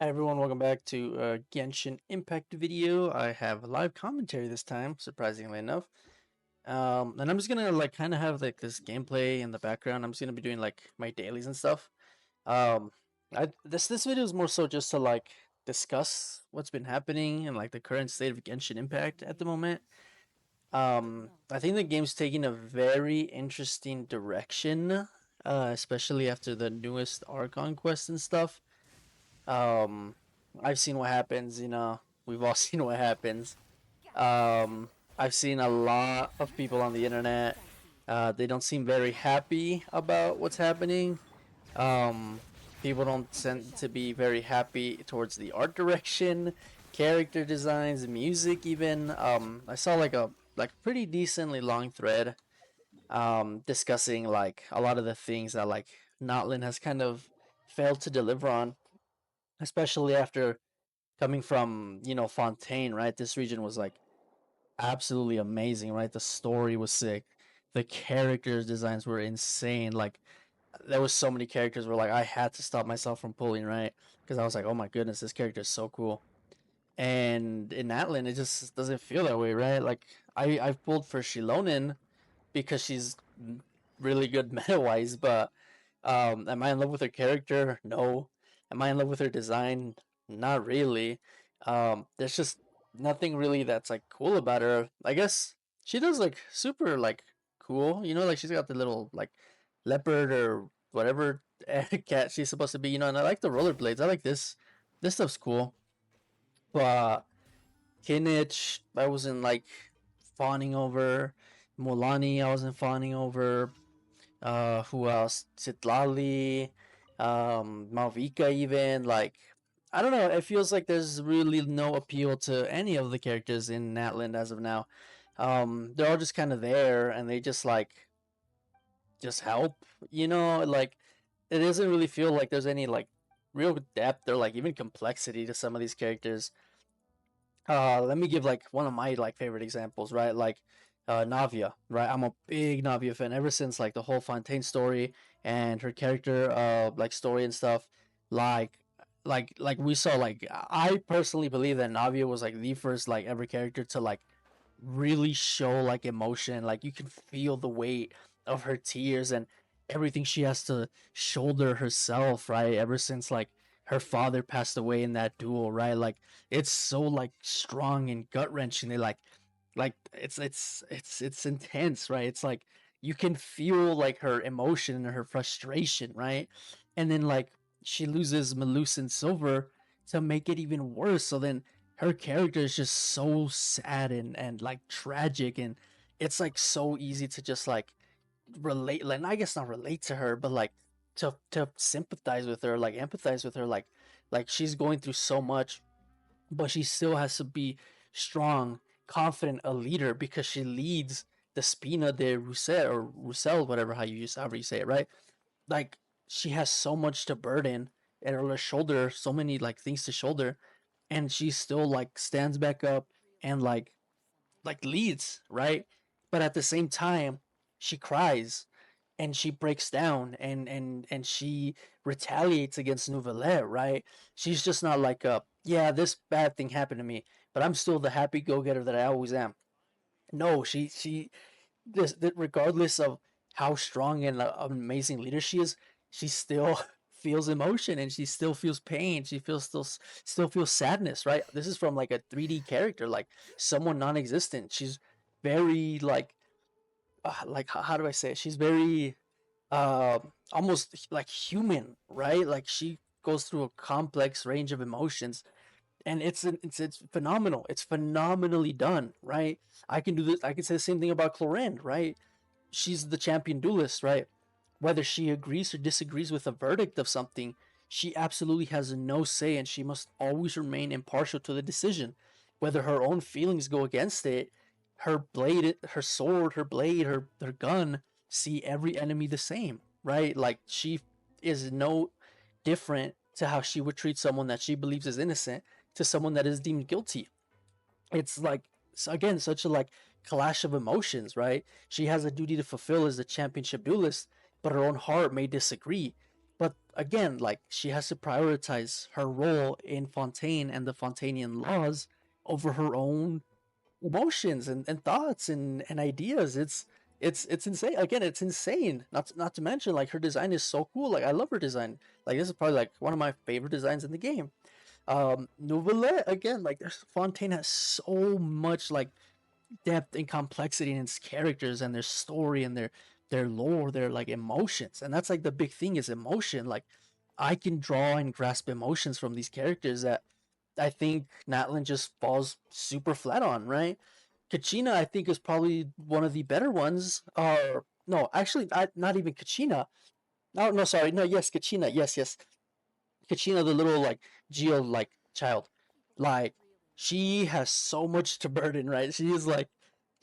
Hi everyone, welcome back to Genshin Impact video. I have a live commentary this time, surprisingly enough. And I'm just gonna like kind of have like this gameplay in the background. I'm just gonna be doing like my dailies and stuff. Um, this video is more so just to like discuss what's been happening and like the current state of Genshin Impact at the moment. I think the game's taking a very interesting direction, especially after the newest Archon quest and stuff. Um, I've seen what happens. We've all seen what happens. I've seen a lot of people on the internet. They don't seem very happy about what's happening. Um, People don't tend to be very happy towards the art direction, character designs, music. Even I saw like pretty decently long thread discussing like a lot of the things that like Notlin has kind of failed to deliver on, especially after coming from Fontaine, right? This region was like absolutely amazing, right? The story was sick, the characters designs were insane. Like there was so many characters where like I had to stop myself from pulling, right? Because I was like, oh my goodness, this character is so cool. And in Atlan it just doesn't feel that way, right? Like I've pulled for Shilonen because she's really good meta wise, but am I in love with her character? No. Am I in love with her design? Not really. There's just nothing really that's like cool about her. I guess she does like super like cool, like she's got the little like leopard or whatever cat she's supposed to be, and I like the rollerblades. I like this. This stuff's cool. But Kinich, I wasn't like fawning over. Molani, I wasn't fawning over. Who else? Citlali, Malvika, even like I don't know. It feels like there's really no appeal to any of the characters in Natland as of now. They're all just kind of there, and they just like just help. Like it doesn't really feel like there's any like real depth or like even complexity to some of these characters. Let me give like one of my like favorite examples, right? Like Navia, right? I'm a big Navia fan ever since like the whole Fontaine story and her character like story and stuff. Like like we saw, like I personally believe that Navia was like the first like ever character to like really show like emotion. Like you can feel the weight of her tears and everything she has to shoulder herself, right? Ever since like her father passed away in that duel, right? Like it's so like strong and gut wrenching. They like it's intense, right? It's like you can feel like her emotion and her frustration, right? And then like she loses Melusin Silver to make it even worse. So then her character is just so sad and like tragic, and it's like so easy to just like relate, like I guess not relate to her, but like to sympathize with her, like empathize with her, like she's going through so much, but she still has to be strong, confident, a leader because she leads the Spina de Roussel or Roussel, whatever however you say it, right? Like she has so much to burden and on her shoulder, so many like things to shoulder, and she still like stands back up and like leads, right? But at the same time, she cries and she breaks down and she retaliates against Nouvelle, right? She's just not like yeah, this bad thing happened to me, but I'm still the happy go-getter that I always am. No, she this regardless of how strong and amazing leader she is, she still feels emotion and she still feels pain. She feels still feels sadness, right? This is from like a 3D character, like someone non-existent. She's very like how do I say it? She's very uh almost like human, right? Like she goes through a complex range of emotions, and it's phenomenal. It's phenomenally done, right? I can do this. I can say the same thing about Clorinde, right? She's the champion duelist, right? Whether she agrees or disagrees with a verdict of something, she absolutely has no say, and she must always remain impartial to the decision. Whether her own feelings go against it, her blade, her sword, her blade, her gun see every enemy the same, right? Like she is no different to how she would treat someone that she believes is innocent to someone that is deemed guilty. It's like, again, such a like clash of emotions, right? She has a duty to fulfill as the championship duelist, but her own heart may disagree. But again, like she has to prioritize her role in Fontaine and the Fontanian laws over her own emotions and thoughts and ideas. It's insane. Again, it's insane. Not to mention like her design is so cool. Like I love her design. Like this is probably like one of my favorite designs in the game. Nouvelle again, like there's Fontaine has so much like depth and complexity in its characters and their story and their lore, their like emotions. And that's like the big thing is emotion. Like I can draw and grasp emotions from these characters that I think Natlin just falls super flat on, right? Kachina, I think, is probably one of the better ones. No, actually, not even Kachina. No, no, sorry, no, yes, Kachina, yes, yes, Kachina, the little like Geo like child, like she has so much to burden, right? She is like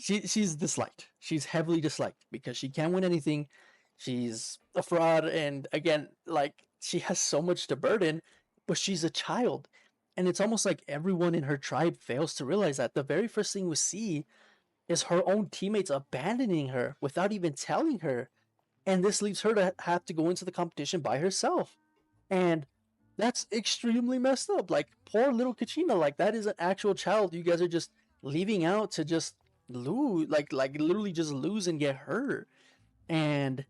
she's disliked. She's heavily disliked because she can't win anything. She's a fraud, and again, like she has so much to burden, but she's a child, and it's almost like everyone in her tribe fails to realize that. The very first thing we see is her own teammates abandoning her without even telling her, and this leaves her to have to go into the competition by herself. And that's extremely messed up. Like poor little Kachina, like that is an actual child you guys are just leaving out to just lose, like literally just lose and get hurt. And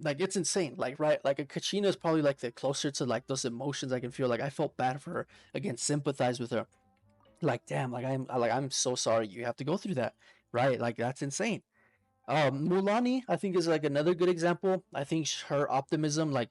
like it's insane. Like right, like a Kachina is probably like the closer to like those emotions I can feel. Like I felt bad for her, again, sympathize with her. Like damn, I'm so sorry you have to go through that. Right, like that's insane. Mulani, I think, is like another good example. I think her optimism like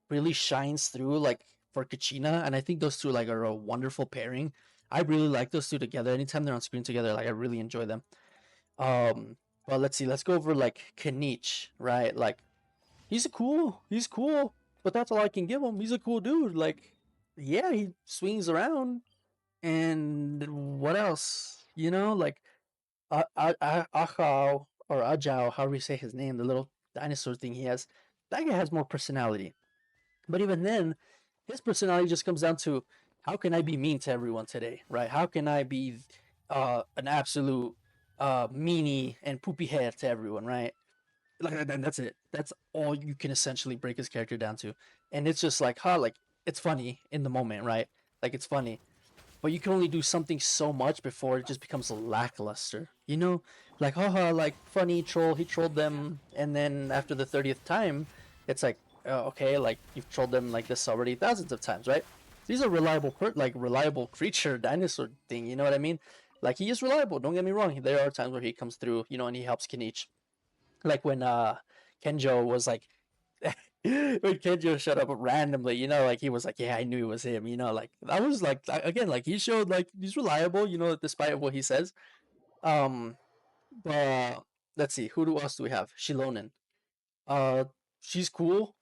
really shines through like for Kachina, and I think those two like are a wonderful pairing. I really like those two together. Anytime they're on screen together, like I really enjoy them. Um, but let's see, let's go over like Kanich, right? Like he's cool, but that's all I can give him. He's a cool dude. Like, yeah, he swings around, and what else? You know, like Ahao or Ajao, however you say his name, the little dinosaur thing he has, that guy has more personality. But even then, his personality just comes down to how can I be mean to everyone today, right? How can I be an absolute meanie and poopy head to everyone, right? Like that's it. That's all you can essentially break his character down to, and it's just like, like it's funny in the moment, right? Like it's funny, but you can only do something so much before it just becomes lackluster. You know, like haha, like funny troll. He trolled them, and then after the 30th time, it's like okay, like you've trolled them like this already thousands of times, right? He's a reliable like reliable creature, dinosaur thing. You know what I mean? Like he is reliable. Don't get me wrong. There are times where he comes through, you know, and he helps Kinich. Like when Kenjo was like when Kenjo showed up randomly, you know, like he was like, yeah, I knew it was him, you know, like that was like again, like he showed like he's reliable, you know, despite what he says. Um, but let's see, who else do we have? Shilonen. Uh, she's cool,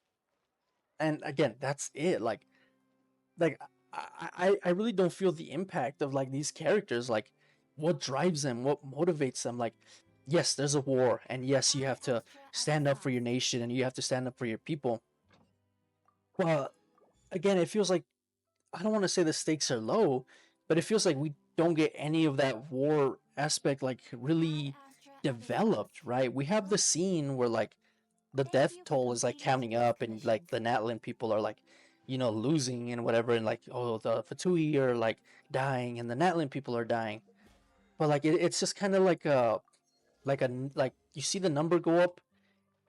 and again, that's it. Like I really don't feel the impact of like these characters. Like, what drives them? What motivates them? Like, yes, there's a war, and yes, you have to stand up for your nation, and you have to stand up for your people. Well, again, it feels like I don't want to say the stakes are low, but it feels like we don't get any of that war aspect like really developed, right? We have the scene where like the death toll is like counting up and like the Natlin people are like, you know, losing and whatever, and like, oh, the Fatui are like dying and the Natlin people are dying. But like it's just kind of like you see the number go up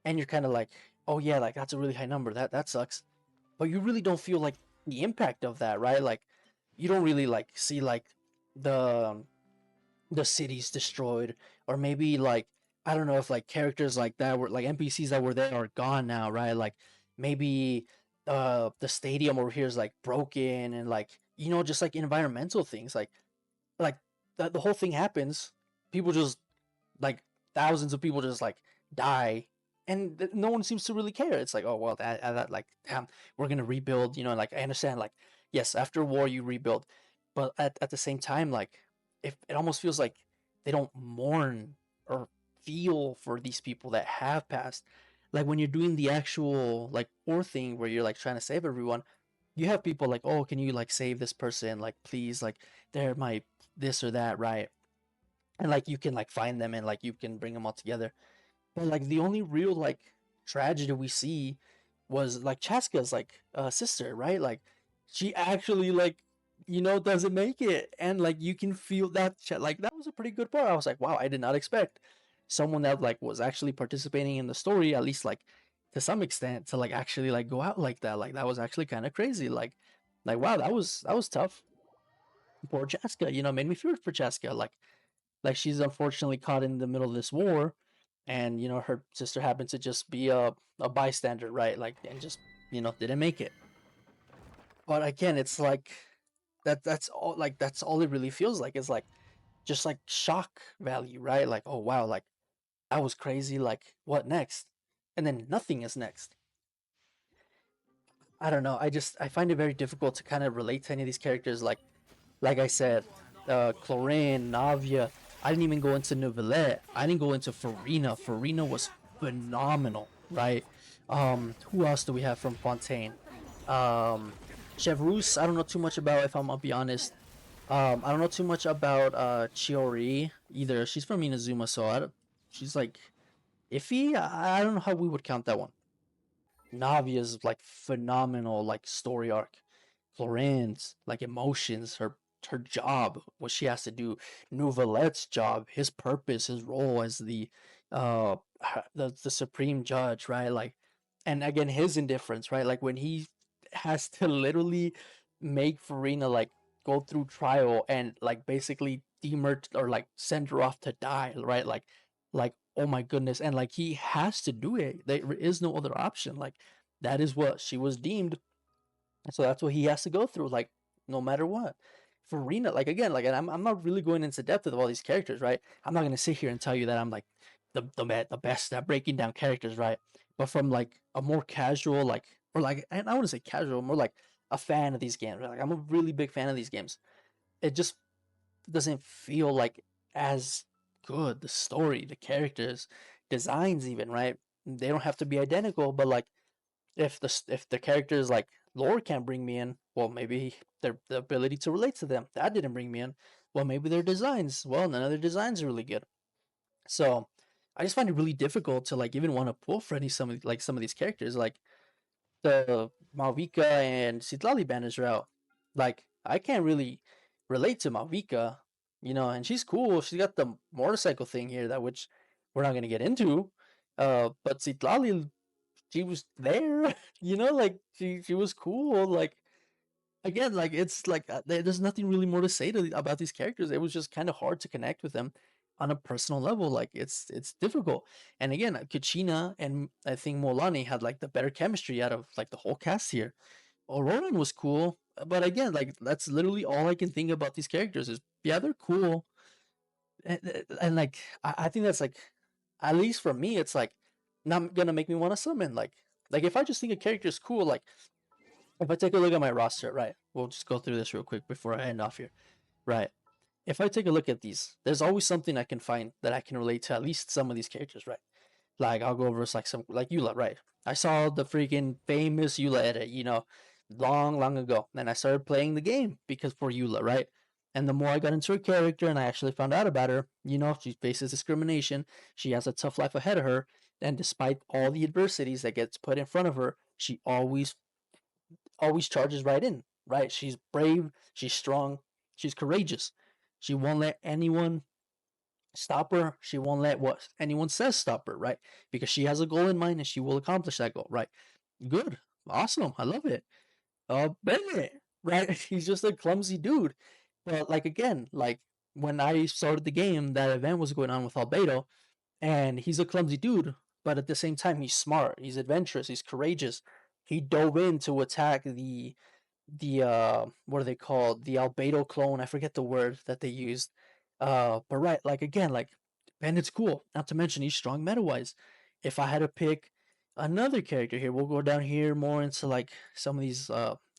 and you're kind of like, oh yeah, like that's a really high number. That sucks. But you really don't feel like the impact of that, right? Like you don't really like see like the the cities destroyed, or maybe like I don't know if like characters like that were like NPCs that were there are gone now, right? Like maybe the stadium over here is like broken and like you know just like environmental things like the whole thing happens, people just like thousands of people just like die and no one seems to really care. It's like, oh well, that like damn, we're gonna rebuild, you know, like I understand like yes, after war you rebuild, but at the same time like if it almost feels like they don't mourn or feel for these people that have passed. Like when you're doing the actual like war thing where you're like trying to save everyone, you have people like, oh, can you like save this person, like please, like they're my this or that, right? And like you can like find them and like you can bring them all together. But like the only real like tragedy we see was like Chaska's like sister, right? Like she actually like doesn't make it, and like you can feel that like that was a pretty good part. I was like, wow, I did not expect someone that like was actually participating in the story, at least like to some extent, to like actually like go out like that. Like that was actually kind of crazy. Like wow, that was tough. Poor Chaska, made me feel for Chaska. Like she's unfortunately caught in the middle of this war, and her sister happened to just be a bystander, right? Like, and just didn't make it. But again, it's like that's all it really feels like. It's like just like shock value, right? Like, oh wow, like that was crazy. Like, what next? And then nothing is next. I don't know. I find it very difficult to kind of relate to any of these characters. Like I said, Chlorine, Navia. I didn't even go into Novelette. I didn't go into Farina. Farina was phenomenal, right? Who else do we have from Fontaine? Um, Chevreuse, I don't know too much about, if I'm gonna be honest. I don't know too much about Chiori either. She's from Inazuma, so she's like iffy. I don't know how we would count that one. Navia's like phenomenal, like story arc. Florence, like emotions, her job, what she has to do, Nouvelette's job, his purpose, his role as uh the supreme judge, right? Like, and again his indifference, right? Like when he has to literally make Farina like go through trial and like basically demer or like send her off to die, right? Like oh my goodness, and like he has to do it. There is no other option. Like that is what she was deemed, so that's what he has to go through, like no matter what. Farina, like again, like, and I'm not really going into depth with all these characters, right? I'm not gonna sit here and tell you that I'm like the best at breaking down characters, right? But from like a more casual, like, or like, and I wouldn't say casual, more like a fan of these games, right? Like I'm a really big fan of these games. It just doesn't feel like as good. The story, the characters, designs, even, right? They don't have to be identical, but like if the characters like lore can't bring me in, well maybe their the ability to relate to them that didn't bring me in. Well, maybe their designs. Well, none of their designs are really good. So I just find it really difficult to like even want to pull for some of these characters, like the Malvika and Citlali banners route. Like I can't really relate to Malvika, and she's cool. She's got the motorcycle thing here, that which we're not gonna get into. But Citlali, she was there, like she was cool. Like again, like it's like there's nothing really more to say about these characters. It was just kind of hard to connect with them on a personal level. Like it's difficult. And again, Kachina and I think Molani had like the better chemistry out of like the whole cast here. Auroran was cool, but again, like that's literally all I can think about these characters is, yeah, they're cool, and like I think that's like, at least for me, it's like not gonna make me want to summon. Like if I just think a character is cool, like if I take a look at my roster, right? We'll just go through this real quick before I end off here. Right. If I take a look at these, there's always something I can find that I can relate to at least some of these characters, right? Like I'll go over like some like Eula, right? I saw the freaking famous Eula edit, long, long ago. And I started playing the game because for Eula, right? And the more I got into her character and I actually found out about her, she faces discrimination. She has a tough life ahead of her. And despite all the adversities that gets put in front of her, she always charges right in, right? She's brave, she's strong, she's courageous. She won't let anyone stop her. She won't let what anyone says stop her, right? Because she has a goal in mind and she will accomplish that goal, right? Good. Awesome. I love it. Bennett, right? He's just a clumsy dude. But like again, like when I started the game, that event was going on with Albedo, and he's a clumsy dude, but at the same time he's smart, he's adventurous, he's courageous. He dove in to attack the what are they called, the albedo clone, I forget the word that they used. But right, like again, like Bandit's cool, not to mention he's strong meta wise. If I had to pick another character here, we'll go down here more into like some of these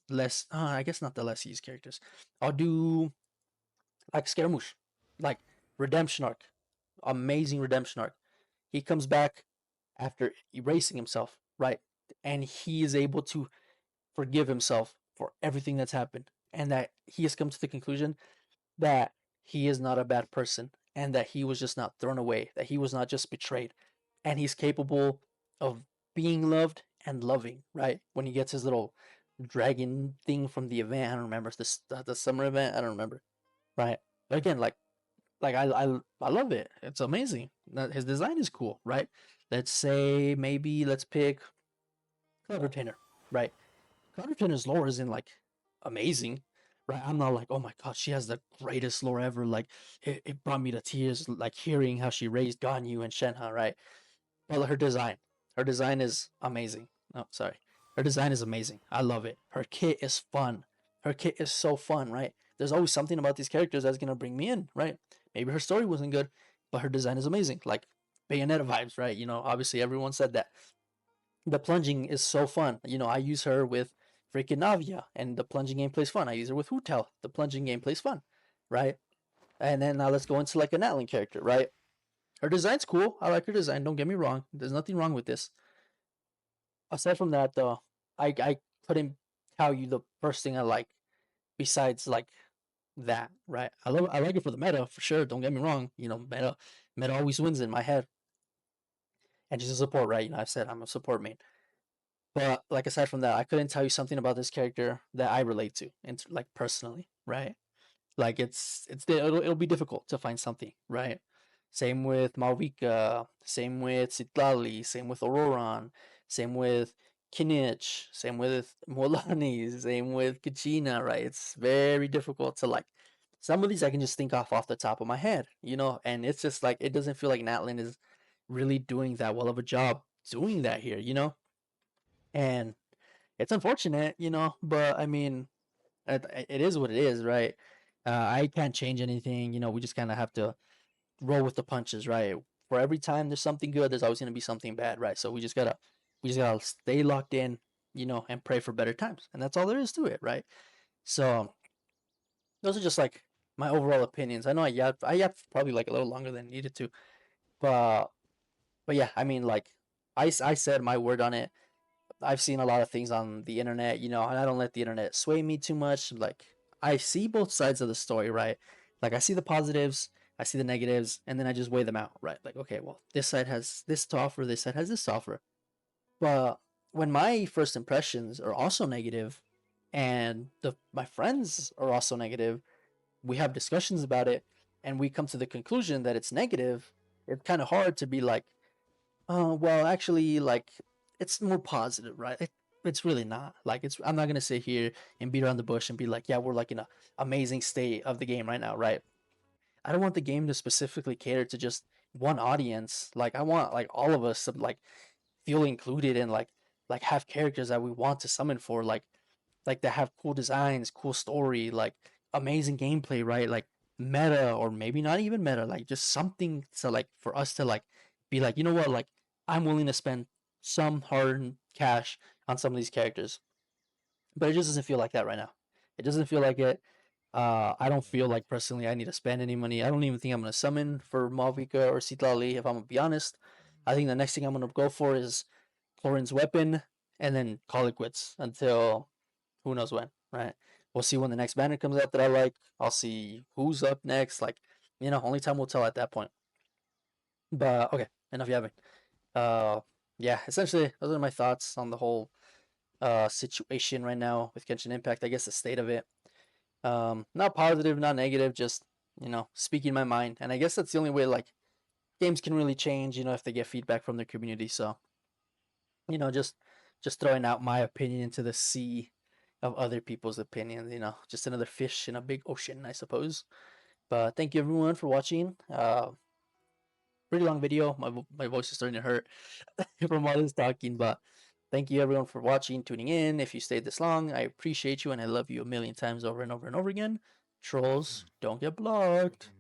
less I guess not the less used characters. I'll do like Scaramouche, like redemption arc, amazing redemption arc. He comes back after erasing himself, right? And he is able to forgive himself for everything that's happened, and that he has come to the conclusion that he is not a bad person, and that he was just not thrown away, that he was not just betrayed, and he's capable of being loved and loving, right? When he gets his little dragon thing from the event, I don't remember the summer event. I don't remember, right? But again, I love it. It's amazing. His design is cool, right? Let's say maybe let's pick Cloud Retainer, right? Cloud Retainer's lore isn't like amazing, right? I'm not like, oh my god, she has the greatest lore ever. Like it brought me to tears, like hearing how she raised Ganyu and Shenhe, right? But her design is amazing. No, sorry, her design is amazing. I love it. Her kit is fun. Her kit is so fun, right? There's always something about these characters that's gonna bring me in, right? Maybe her story wasn't good, but her design is amazing. Like Bayonetta vibes, right? Obviously everyone said that. The plunging is so fun. I use her with freaking Navia, and the plunging gameplay is fun. I use her with Hutel. The plunging gameplay is fun, right? And then now let's go into like an Atlan character, right? Her design's cool. I like her design. Don't get me wrong. There's nothing wrong with this. Aside from that, though, I couldn't tell you the first thing I like besides like that, right? I like it for the meta for sure. Don't get me wrong. Meta always wins in my head. And she's a support, right? I've said I'm a support main. But like aside from that, I couldn't tell you something about this character that I relate to, and like personally, right? Like it'll be difficult to find something, right? Same with Malvika, same with Citlali, same with Auroran, same with Kinich, same with Molani, same with Kachina, right? It's very difficult to like some of these I can just think off the top of my head, and it's just like it doesn't feel like Natlin is really doing that well of a job doing that here. And it's unfortunate, but I mean, it is what it is, right? I can't change anything. We just kind of have to roll with the punches, right? For every time there's something good, there's always gonna be something bad, right? So we just gotta stay locked in, and pray for better times, and that's all there is to it, right? So those are just like my overall opinions. I know I yapped probably like a little longer than needed to, but yeah, I mean like I said my word on it. I've seen a lot of things on the internet, and I don't let the internet sway me too much. Like I see both sides of the story, right? Like I see the positives, I see the negatives, and then I just weigh them out, right? Like, okay, well, this side has this to offer, this side has this to offer. But when my first impressions are also negative, and my friends are also negative, we have discussions about it, and we come to the conclusion that it's negative. It's kind of hard to be like, well, actually, like it's more positive, right? It's really not. Like I'm not gonna sit here and beat around the bush and be like, yeah, we're like in a amazing state of the game right now, right? I don't want the game to specifically cater to just one audience. Like I want like all of us to like feel included and like have characters that we want to summon for, like that have cool designs, cool story, like amazing gameplay, right? Like meta or maybe not even meta, like just something to like for us to like be like, you know what, like I'm willing to spend some hard cash on some of these characters. But it just doesn't feel like that right now. It doesn't feel like it. I don't feel like personally I need to spend any money. I don't even think I'm gonna summon for Malvika or Citlali, if I'm gonna be honest. I think the next thing I'm gonna go for is Clorin's weapon and then call it quits until who knows when, right? We'll see when the next banner comes out that I like. I'll see who's up next. Like, only time will tell at that point. But okay, enough yapping. Uh, yeah, essentially, those are my thoughts on the whole situation right now with Genshin Impact. I guess the state of it. Not positive, not negative, just speaking my mind. And I guess that's the only way like games can really change. If they get feedback from their community. So just throwing out my opinion into the sea of other people's opinions. Just another fish in a big ocean, I suppose. But thank you everyone for watching. Pretty long video. My voice is starting to hurt from all this talking, but thank you everyone for watching, tuning in. If you stayed this long, I appreciate you and I love you a million times over and over and over again. Trolls, don't get blocked.